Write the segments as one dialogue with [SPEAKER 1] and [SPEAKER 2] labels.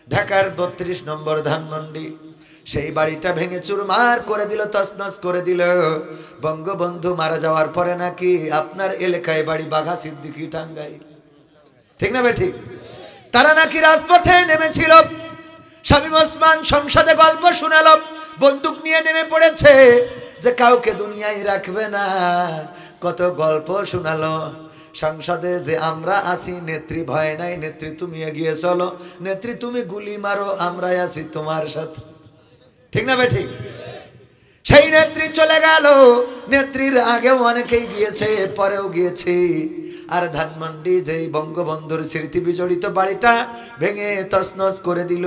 [SPEAKER 1] ঢাকার ৩২ নম্বর ধানমন্ডি। সেই বাড়িটা ভেঙে চুরমার করে দিল, তছনছ করে দিল। বঙ্গবন্ধু মারা যাওয়ার পরে নাকি আপনার এলাকায় বাড়ি বাঘা সিদ্দিকী টাঙ্গাই, ঠিক না ভাই ঠিক? তারা নাকি রাজপথে নেমেছিল। শামীম ওসমান সংসদে গল্প শোনালো, বন্দুক নিয়ে নেমে পড়েছে যে কাউকে দুনিয়ায় রাখবে না। কত গল্প শোনালো সংসদে যে আমরা আছি, নেত্রী ভয় নাই, নেত্রী তুমি এগিয়ে চলো, নেত্রী তুমি গুলি মারো, আমরাই আছি তোমার সাথে, ঠিক না ভাই ঠিক? সেই নেত্রী চলে গেল, নেত্রীর আগেও অনেকেই গিয়েছে, পরেও গিয়েছে। আর ধানমন্ডি যেই বঙ্গবন্ধুর স্মৃতি বিজড়িত বাড়িটা ভেঙে তছনছ করে দিল।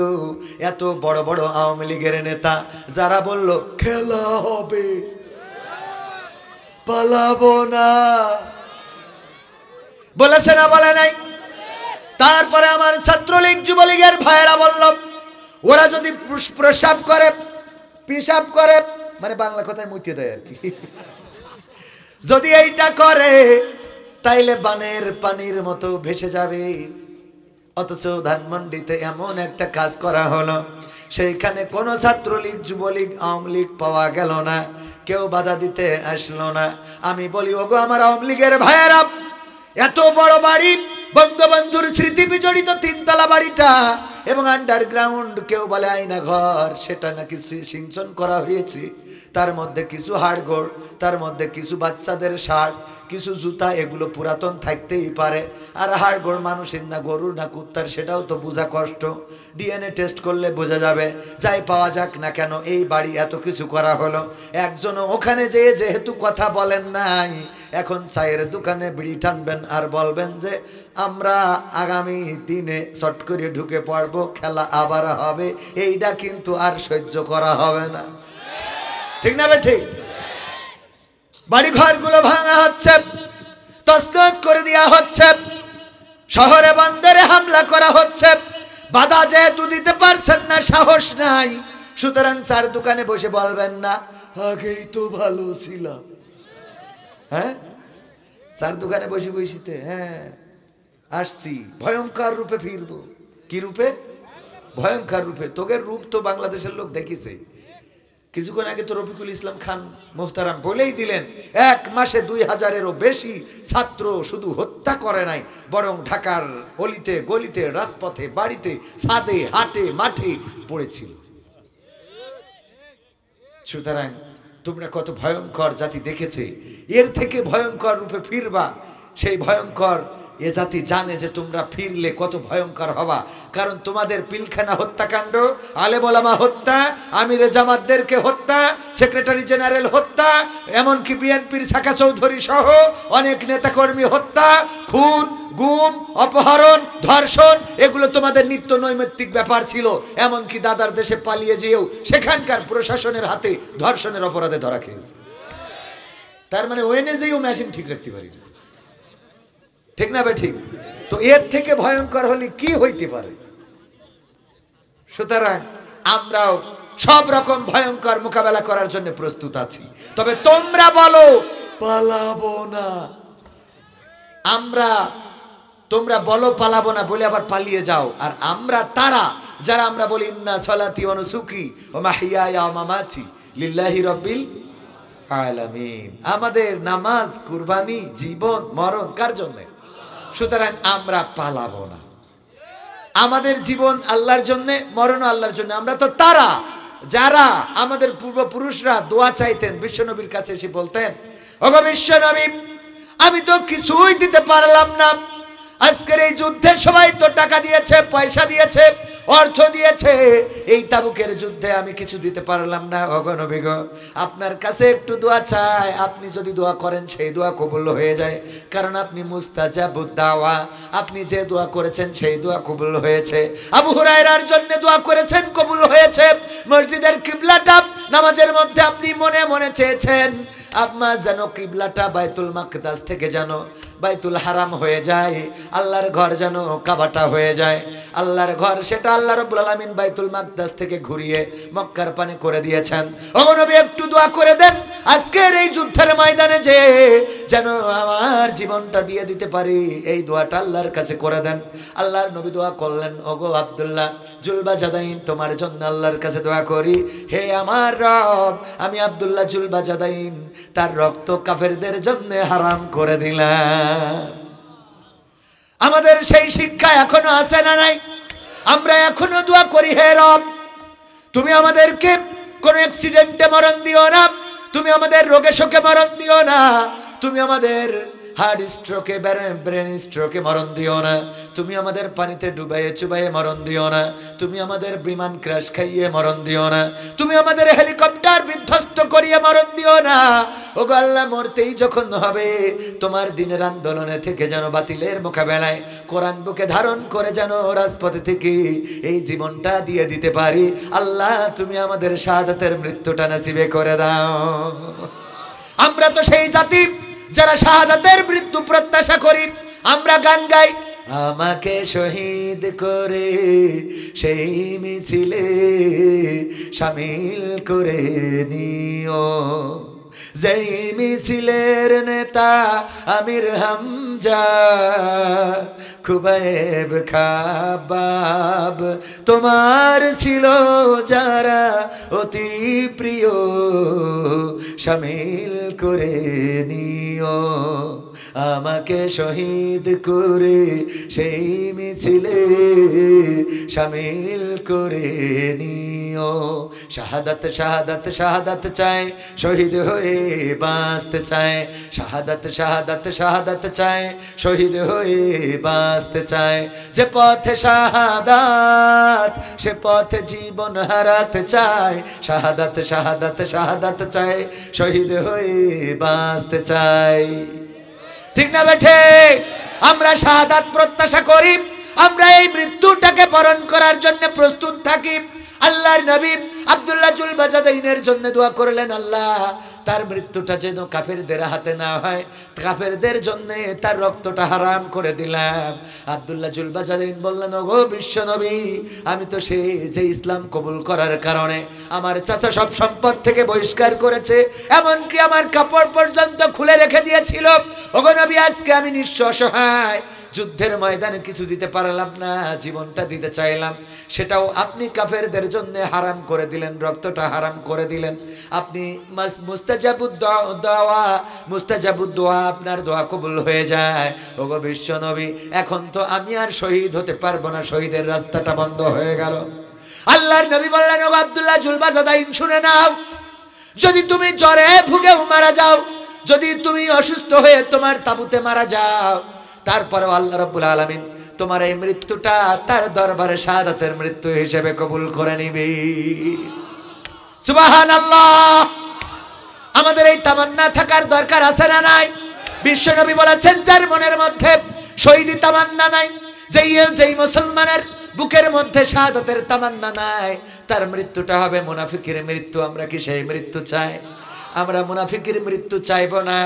[SPEAKER 1] এত বড় বড় আওয়ামী লীগের নেতা যারা বলল খেলা হবে, পালাবো না, বলেছে না বলে নাই? তারপরে আমার ছাত্রলীগ যুবলীগের ভাইয়েরা বলল ওরা যদি প্রসাব করে, পিসাব করে, মানে বাংলা কথায় মুতে দেয় আর কি, যদি এইটা করে তাইলে বানের পানির মতো ভেসে যাবে। অথচ ধানমন্ডিতে এমন একটা কাজ করা হলো, সেইখানে কোনো ছাত্রলীগ যুবলীগ আওয়ামী লীগ পাওয়া গেল না, কেউ বাধা দিতে আসলো না। আমি বলি ওগো আমার আওয়ামী লীগের ভাইয়েরা, এত বড় বাড়ি, বঙ্গবন্ধুর স্মৃতি বিজড়িত 3 তলা বাড়িটা এবং আন্ডারগ্রাউন্ড, কেউ বলে আয়না ঘর, সেটা নাকি সিঞ্চন করা হয়েছে। তার মধ্যে কিছু হাড়গোড়, তার মধ্যে কিছু বাচ্চাদের শার্ট, কিছু জুতা, এগুলো পুরাতন থাকতেই পারে। আর হাড়গোড় মানুষের না গরুর না কুত্তার সেটাও তো বোঝা কষ্ট, ডিএনএ টেস্ট করলে বোঝা যাবে। যাই পাওয়া যাক না কেন, এই বাড়ি এত কিছু করা হলো, একজনও ওখানে যেয়ে যেহেতু কথা বলেন নাই, এখন চায়ের দোকানে বিড়ি টানবেন আর বলবেন যে আমরা আগামী দিনে চট করে ঢুকে পড়বো, খেলা আবার হবে, এইটা কিন্তু আর সহ্য করা হবে না, ঠিক না ভাই ঠিক? বাড়ি ঘরগুলো ভাঙা হচ্ছে, তছনছ করে দেওয়া হচ্ছে, শহরে বন্দরে হামলা করা হচ্ছে। বাধা যেহেতু দিতে পারছেন না, সাহস নাই, সুতরাং স্যার দোকানে বসে বলবেন না আগেই তো ভালো ছিলাম। হ্যাঁ, স্যার দোকানে বসে বসিতে হ্যাঁ আসছি, ভয়ঙ্কর রূপে ফিরবো। কি রূপে? ভয়ঙ্কর রূপে। তোদের রূপ তো বাংলাদেশের লোক দেখেছে। কিছুক্ষণ আগে তো রফিকুল ইসলাম খান মোহতারাম বলেই দিলেন 1 মাসে 2000-এরও বেশি ছাত্র শুধু হত্যা করে নাই, বরং ঢাকার অলিতে গলিতে, রাজপথে, বাড়িতে, ছাদে, হাটে, মাঠে পড়েছিল। সুতরাং তোমরা কত ভয়ঙ্কর জাতি দেখেছে, এর থেকে ভয়ঙ্কর রূপে ফিরবা। সেই ভয়ঙ্কর এ জাতি জানে যে তোমরা ফিরলে কত ভয়ঙ্কর হবা। কারণ তোমাদের পিলখানা হত্যাকাণ্ড, আলেম ওলামা হত্যা, আমিরে জামাতদেরকে হত্যা, সেক্রেটারি জেনারেল হত্যা, এমনকি বিএনপির সাকা চৌধুরী সহ অনেক নেতাকর্মী হত্যা, খুন, গুম, অপহরণ, ধর্ষণ, এগুলো তোমাদের নিত্য নৈমিত্তিক ব্যাপার ছিল। এমনকি দাদার দেশে পালিয়ে যেও সেখানকার প্রশাসনের হাতে ধর্ষণের অপরাধে ধরা খেয়েছে। তার মানে ওয়েনে যেও মেশিন ঠিক রাখতে পারি না, ঠিক না ভাই ঠিক? তো এর থেকে ভয়ঙ্কর হলে কি হইতে পারে? সুতরাং আমরাও সব রকম ভয়ঙ্কর মোকাবেলা করার জন্য প্রস্তুত আছি। তবে তোমরা বলো পালাবো না, তোমরা বলো পালাবো না বলে আবার পালিয়ে যাও। আর আমরা তারা যারা আমরা বলি ইন্না সলাতি ওয়া নুসুকি ওয়া মাহইয়ায়া ওয়া মামাতি লিল্লাহি রাব্বিল আলামিন, আমাদের নামাজ, কুরবানি, জীবন মরণ কার জন্য? সুতরাং আমরা পালাবো না, আমাদের জীবন আল্লাহর জন্য, মরণ আল্লাহর জন্য। আমরা তো তারা যারা আমাদের পূর্বপুরুষরা দোয়া চাইতেন, বিশ্বনবীর কাছে এসে বলতেন ওগো বিশ্বনবী আমি তো কিছুই দিতে পারলাম না, আজকের এই যুদ্ধে সবাই তো টাকা দিয়েছে, পয়সা দিয়েছে, অর্থ দিয়েছে, এই তাবুকের যুদ্ধে আমি কিছু দিতে পারলাম না, ওগো নবী গো আপনার কাছে একটু দোয়া চাই। আপনি যদি দোয়া করেন সেই দোয়া কবুল হয়ে যায়, কারণ আপনি মুস্তাজাবুদ দাওয়া, আপনি যে দোয়া করেছেন সেই দোয়া কবুল হয়েছে। আবু হুরায়রার জন্য দোয়া করেছেন, কবুল হয়েছে। মসজিদের কিবলাটা নামাজের মধ্যে আপনি মনে মনে চেয়েছেন আপনার যেন কিবলাটা বাইতুল মাকদাস থেকে যেন বাইতুল হারাম হয়ে যায়, আল্লাহর ঘর যেন কাবাটা হয়ে যায়। আল্লাহর ঘর সেটা আল্লাহ রাব্বুল আলামিন বাইতুল মাকদাস থেকে ঘুরিয়ে মক্কার পানে করে দিয়েছেন। ওগো নবী একটু দোয়া করে দেন আজকের এই যুদ্ধের ময়দানে যে যেন আমার জীবনটা দিয়ে দিতে পারি, এই দোয়াটা আল্লাহর কাছে করে দেন। আল্লাহর নবী দোয়া করলেন, ওগো আব্দুল্লাহ জুলবাজাদাইন তোমার জন্য আল্লাহর কাছে দোয়া করি, হে আমার রব আমি আব্দুল্লাহ জুলবাজাদাইন তার রক্ত কাফেরদের জন্য হারাম করে দিলাম। আমাদের সেই শিক্ষা এখনো আছে না নাই? আমরা এখনো দোয়া করি, হে রব তুমি আমাদেরকে কোনো অ্যাক্সিডেন্টে মরণ দিও না, তুমি আমাদের রোগে শোকে মরণ দিও না, তুমি আমাদের হার্ট স্ট্রোকে ব্রেন স্ট্রোকে মরণ দিও না, তুমি আমাদের পানিতে ডুবাইয়ে চুবাইয়ে মরণ দিও না, তুমি আমাদের বিমান ক্র্যাশ খাইয়ে মরণ দিও না, তুমি আমাদের হেলিকপ্টার বিধ্বস্ত করিয়ে মরণ দিও না। ওগো আল্লাহ মরতেই যখন হবে তোমার দিনের আন্দোলনে থেকে যেন বাতিলের মোকাবেলায় কোরআন বুকে ধারণ করে যেন রাজপথে থেকে এই জীবনটা দিয়ে দিতে পারি। আল্লাহ তুমি আমাদের শাহাদাতের মৃত্যুটা নসিবে করে দাও। আমরা তো সেই জাতি যারা শাহাদাতের মৃত্যু প্রত্যাশা করি। আমরা গান গাই, আমাকে শহীদ করে সেই মিছিলে শামিল করে নিও, যেই মিছিলের নেতা আমির হামজা খুবাইব খাবাব তোমার ছিল যারা অতি প্রিয় শামিল করে নিও, আমাকে শহীদ করে সেই মিছিলে শামিল করে নিও। শাহাদাত শাহাদাত শাহাদাত চায়, শহীদ হয়ে বাঁচতে চায়, শাহাদাত শাহাদাত শাহাদাত চায়, শহীদ হয়ে বাঁচতে চায়। যে পথে শাহাদাত সে পথে জীবন হারাতে চায়, শাহাদাত শাহাদাত শাহাদাত চায়, শহীদ হয়ে বাঁচতে চায়। ঠিক না বেঠে? আমরা শাহাদাত প্রত্যাশা করি, আমরা এই মৃত্যুটাকে বরণ করার জন্য প্রস্তুত থাকি। আল্লাহর নবী আব্দুল্লাহ জুলবাজাদাইনের জন্য দোয়া করলেন, আল্লাহ তার মৃত্যুটা যেন কাফেরদের হাতে না হয়, কাফেরদের জন্য তার রক্তটা হারাম করে দিলাম। আব্দুল্লাহ জুলবাজাদাইন বললেন, ওগো বিশ্ব নবী আমি তো সে যে ইসলাম কবুল করার কারণে আমার চাচা সব সম্পদ থেকে বহিষ্কার করেছে, এমনকি আমার কাপড় পর্যন্ত খুলে রেখে দিয়েছিল। ওগো নবী আজকে আমি নিঃস্ব অসহায়, যুদ্ধের ময়দানে কিছু দিতে পারলাম না, জীবনটা দিতে চাইলাম, সেটাও আপনি কাফেরদের জন্য হারাম করে দিলেন, রক্তটা হারাম করে দিলেন। আপনি মুস্তাজাবুদ দোয়া আপনার দোয়া কবুল হয়ে যায়। ওগো বিশ্ব নবী এখন তো আমি আর শহীদ হতে পারবো না, শহীদের রাস্তাটা বন্ধ হয়ে গেল। আল্লাহর নবী বললেন, ওগো আব্দুল্লাহ জুলবাজাদাইন শুনে নাও, যদি তুমি জ্বরে ভুগেও মারা যাও, যদি তুমি অসুস্থ হয়ে তোমার তাঁবুতে মারা যাও, তারপরেও আল্লাহ রাব্বুল আলামিন তোমার এই মৃত্যুটা তার দরবারে শাহাদাতের মৃত্যু হিসেবে কবুল করে নিবে। সুবহানাল্লাহ। আমাদের এই তামান্না থাকার দরকার আছে না নাই? বিশ্বনবী বলেছেন, যার মনের মধ্যে শহীদি তামান্না নাই, যেই মুসলমানের বুকের মধ্যে শাহাদাতের তামান্না নাই, তার মৃত্যুটা হবে মুনাফিকের মৃত্যু। আমরা কি সেই মৃত্যু চাই? আমরা মুনাফিকের মৃত্যু চাইব না।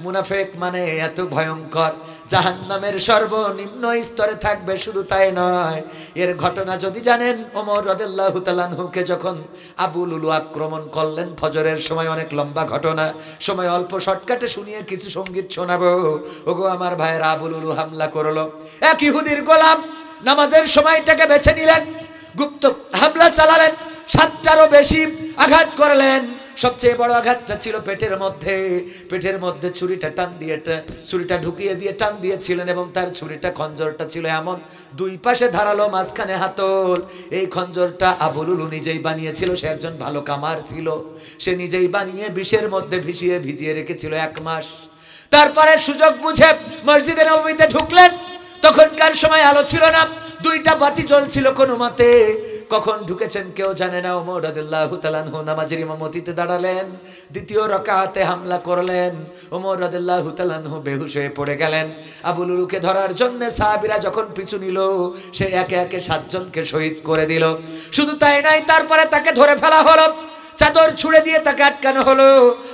[SPEAKER 1] মুনাফিক মানে এত ভয়ঙ্কর, জাহান্নামের সর্বনিম্ন স্তরে থাকবে। শুধু তাই নয়, এর ঘটনা যদি জানেন, ওমর রাদিয়াল্লাহু তাআলা আনহুকে যখন আবু লুলু আক্রমণ করলেন ফজরের সময়, অনেক লম্বা ঘটনা, সময় অল্প শর্টকাটে শুনিয়ে কিছু সঙ্গীত শোনাবো। ওগো আমার ভাইয়ের, আবু লুলু হামলা করলো, এক ইহুদির গোলাম নামাজের সময়টাকে বেছে নিলেন, গুপ্ত হামলা চালালেন, 7টারও বেশি আঘাত করলেন। সবচেয়ে বড় আঘাতটা ছিল পেটের মধ্যে ছুরিটা ঢুকিয়ে দিয়ে টান দিয়েছিলেন, এবং তার ছুরিটা খঞ্জরটা ছিল এমন, দুই পাশে ধারালো, মাঝখানে হাতল। এই খঞ্জরটা আবু লুলু নিজেই বানিয়েছিল, সে একজন ভালো কামার ছিল, সে নিজেই বানিয়ে বিষের মধ্যে ভিজিয়ে রেখেছিল 1 মাস। তারপরে সুযোগ বুঝে মসজিদে নববীতে ঢুকলেন। তখনকার সময় আলো ছিল না, 2টা বাতি জ্বলছিল কোনো মতে। কখন ঢুকেছেন কেউ জানে না। ওমর রাদিয়াল্লাহু তাআলা আনহু নামাজের ইমামতিতে দাঁড়ালেন, 2য় রাকাতে হামলা করলেন। ওমর রাদিয়াল্লাহু তাআলা আনহু বেহুশ হয়ে পড়ে গেলেন। আবু লুলুকে ধরার জন্য সাহাবীরা যখন পিছু নিল, সে একে একে 7 জনকে শহীদ করে দিল। শুধু তাই নয়, তারপরে তাকে ধরে ফেলা হলো। চাদর ছুঁড়ে দিয়ে তাকে আটকানো হলো।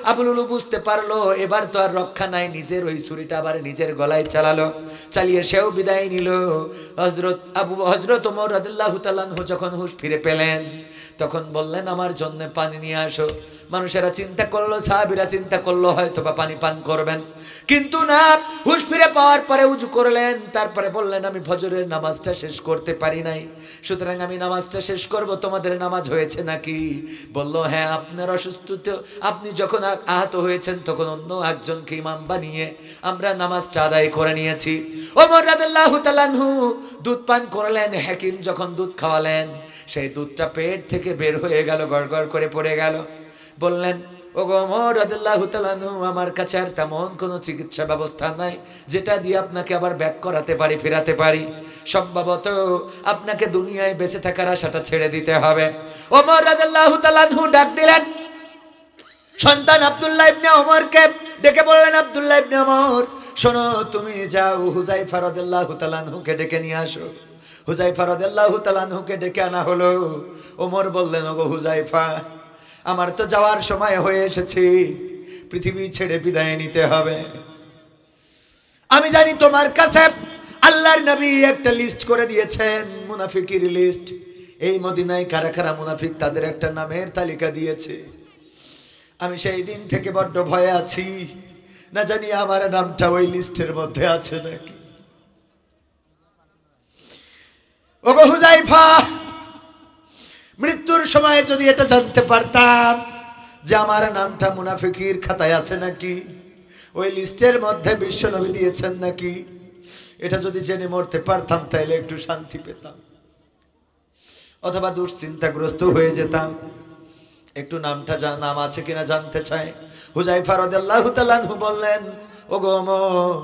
[SPEAKER 1] আবু লুলু বুঝতে পারলো এবার তো আর রক্ষা নাই, নিজের ওই ছুরিটা আবার নিজের গলায় চালালো, চালিয়ে সেও বিদায় নিল। হযরত ওমর রাদিয়াল্লাহু তাআলা আনহু যখন হুঁশ ফিরে পেলেন তখন বললেন আমার জন্য পানি নিয়ে আসো। মানুষেরা চিন্তা করলো, সাহাবীরা চিন্তা করলো হয়তো বা পানি পান করবেন, কিন্তু না, হুঁশ ফিরে পাওয়ার পরে উজু করলেন, তারপরে বললেন আমি ফজরের নামাজটা শেষ করতে পারি নাই, সুতরাং আমি নামাজটা শেষ করব, তোমাদের নামাজ হয়েছে নাকি? বলল হ্যাঁ, আপনার অসুস্থ, আপনি যখন আহত হয়েছেন তখন অন্য একজনকে ইমাম বানিয়ে আমরা নামাজটা আদায় করে নিয়েছি। ওমর রাদিয়াল্লাহু তাআলা আনহু দুধ পান করলেন। হাকিম যখন দুধ খাওয়ালেন সেই দুধটা পেট থেকে বের হয়ে গেল, গড়গড় করে পড়ে গেল। বললেন ওগো ওমর রাদিয়াল্লাহু তাআলা আনহু, আমার কাছে আর তেমন কোনো চিকিৎসা ব্যবস্থা নাই যেটা দিয়ে আপনাকে আবার ব্যাক করাতে পারি, ফেরাতে পারি। সম্ভবত আপনাকে দুনিয়ায় বেঁচে থাকার আশাটা ছেড়ে দিতে হবে। ওমর রাদিয়াল্লাহু তাআলা আনহু ডাক দিলেন সন্তান আব্দুল্লাহ ইবনে ওমরকে, ডেকে বললেন আব্দুল্লাহ ইবনে ওমর শোনো, তুমি যাও হুযায়ফা রাদিয়াল্লাহু তাআলা আনহুকে ডেকে নিয়ে আসো। হুযায়ফা রাদিয়াল্লাহু তাআলা আনহুকে ডেকে আনা হলো। ওমর বললেন ওগো হুযায়ফা, আমার তো যাওয়ার সময় হয়ে এসেছে, পৃথিবী ছেড়ে বিদায় নিতে হবে। আমি জানি তোমার কাছে আল্লাহর নবী একটা লিস্ট করে দিয়েছেন, মুনাফিকের লিস্ট। এই মদিনায় কারা কারা মুনাফিক তাদের একটা নামের তালিকা দিয়েছে। আমি সেই দিন থেকে বড্ড ভয়ে আছি, না জানি আমার নামটা ওই লিস্টের মধ্যে আছে নাকি। ওগো হুযায়ফা, মৃত্যুর সময় যদি এটা জানতে পারতাম যে আমার নামটা মুনাফিকের খাতায় আছে নাকি, ওই লিস্টের মধ্যে বিশ্বনবী দিয়েছেন নাকি, এটা যদি জেনে মরতে পারতাম তাইলে একটু শান্তি পেতাম, অথবা দুশ্চিন্তাগ্রস্ত হয়ে যেতাম। একটু নাম আছে কিনা জানতে চাই। হুযায়ফা রাদিয়াল্লাহু তাআলা আনহু বললেন ওগো ওমর,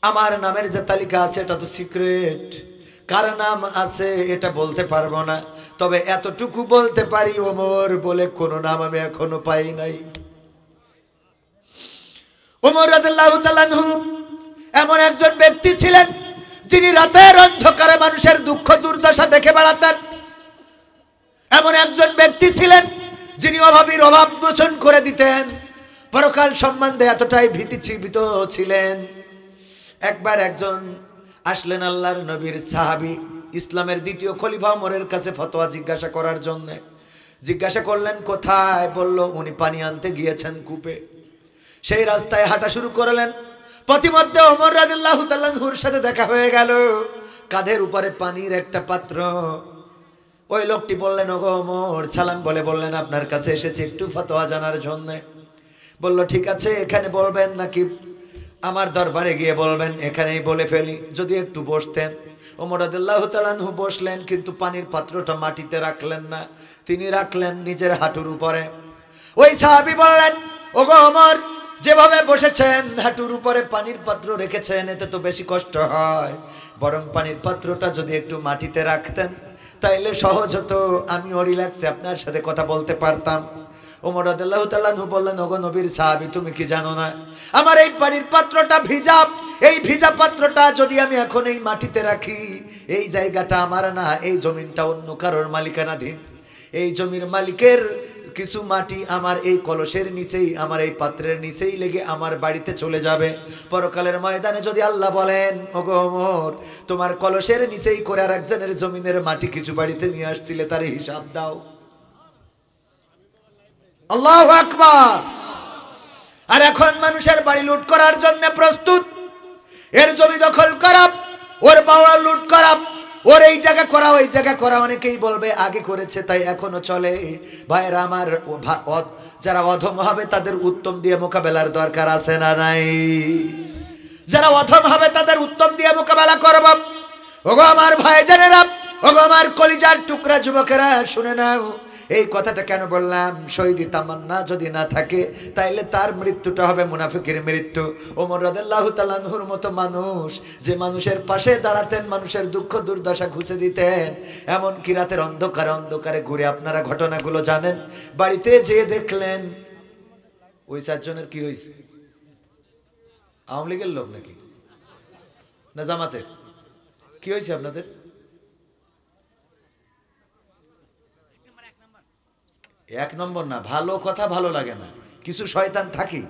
[SPEAKER 1] আমার নামের যে তালিকা আছে এটা তো সিক্রেট, কার নাম আছে এটা বলতে পারবো না, তবে এতটুকু বলতে পারি ওমর বলে কোনো নাম আমি এখনো পাই নাই। ওমর রাদিয়াল্লাহু তাআলা আনহু এমন একজন ব্যক্তি ছিলেন যিনি রাতের অন্ধকারে মানুষের দুঃখ দুর্দশা দেখে বেড়াতেন। এমন একজন ব্যক্তি ছিলেন যিনি অভাবীর অভাব মোচন করে দিতেন। পরকাল সম্বন্ধে এতটাই ভীত ছিলেন। একবার একজন আসলেন আল্লাহর নবীর সাহাবী, ইসলামের দ্বিতীয় খলিফা ওমরের কাছে ফতোয়া জিজ্ঞাসা করার জন্য। জিজ্ঞাসা করলেন কোথায়? বলল উনি পানি আনতে গিয়েছেন কূপে। সেই রাস্তায় হাঁটা শুরু করলেন। পথিমধ্যে ওমর রাদিয়াল্লাহু তাআলা আনহুর সাথে দেখা হয়ে গেল, কাঁধের উপরে পানির একটা পাত্র। ওই লোকটি বললেন ওগো ওমর, সালাম বলে বললেন আপনার কাছে এসেছি একটু ফতোয়া জানার জন্য। বলল ঠিক আছে, এখানে বলবেন নাকি আমার দরবারে গিয়ে বলবেন? এখানেই বলে ফেলি, যদি একটু বসতেন। ওমর রাদিয়াল্লাহু তাআলা আনহু বসলেন, কিন্তু পানির পাত্রটা মাটিতে রাখলেন না, তিনি রাখলেন নিজের হাঁটুর উপরে। ওই সাহাবী বললেন ওগো ওমর, যেভাবে বসেছেন হাঁটুর উপরে পানির পাত্র রেখেছেন এতে তো বেশি কষ্ট হয়, বরং পানির পাত্রটা যদি একটু মাটিতে রাখতেন তাইলে সহজ হতো, আমিও রিল্যাক্সে আপনার সাথে কথা বলতে পারতাম। ওমর রাদিয়াল্লাহু তাআলা আনহু বললেন ওগো নবীর সাহাবী, তুমি কি জানো না আমার এই পানির পাত্রটা ভিজা, এই ভিজা পাত্রটা যদি আমি এখন এই মাটিতে রাখি, এই জায়গাটা আমার না, এই জমিনটা অন্য কারোর মালিকানাধীন। এই জমির মালিকের কিছু মাটি আমার এই কলসের নিচেই, আমার এই পাত্রের নিচেই লেগে আমার বাড়িতে চলে যাবে। পরকালের ময়দানে যদি আল্লাহ বলেন ওগো ওমর, তোমার কলসের নিচেই করে আর একজনের জমিনের মাটি কিছু বাড়িতে নিয়ে আসছিলে, তার হিসাব দাও। আল্লাহু আকবার। আর এখন মানুষের বাড়ি লুট করার জন্য প্রস্তুত, এর জমি দখল করা, ওর বাবা লুট করা, ওর এই জায়গা করা ওই জায়গা করা। অনেকেই বলবে আগে করেছে তাই এখনো চলে। ভাইরা আমার, যারা অধম হবে তাদের উত্তম দিয়ে মোকাবেলার দরকার আছে না নাই? যারা অধম হবে তাদের উত্তম দিয়ে মোকাবেলা করব। ওগো আমার ভাইজানেরা, ওগো আমার কলিজার টুকরা যুবকেরা, শুনে নাও এই কথাটা কেন বললাম। শহীদি তামান্না যদি না থাকে তাইলে তার মৃত্যুটা হবে মুনাফিকের মৃত্যু। ওমর রাদিয়াল্লাহু তাআলা আনহুর মতো মানুষ, যে মানুষের পাশে দাঁড়াতেন, মানুষের দুঃখ দুর্দশা ঘুচে দিতেন, এমন কি রাতের অন্ধকারে অন্ধকারে ঘুরে, আপনারা ঘটনাগুলো জানেন, বাড়িতে যেয়ে দেখলেন ওই চারজনের কি হয়েছে? আওয়ামী লীগের লোক নাকি না জামাতের? কি হয়েছে আপনাদের? এক নম্বর না, ভালো কথা ভালো লাগে না, কিছু শয়তান থাকে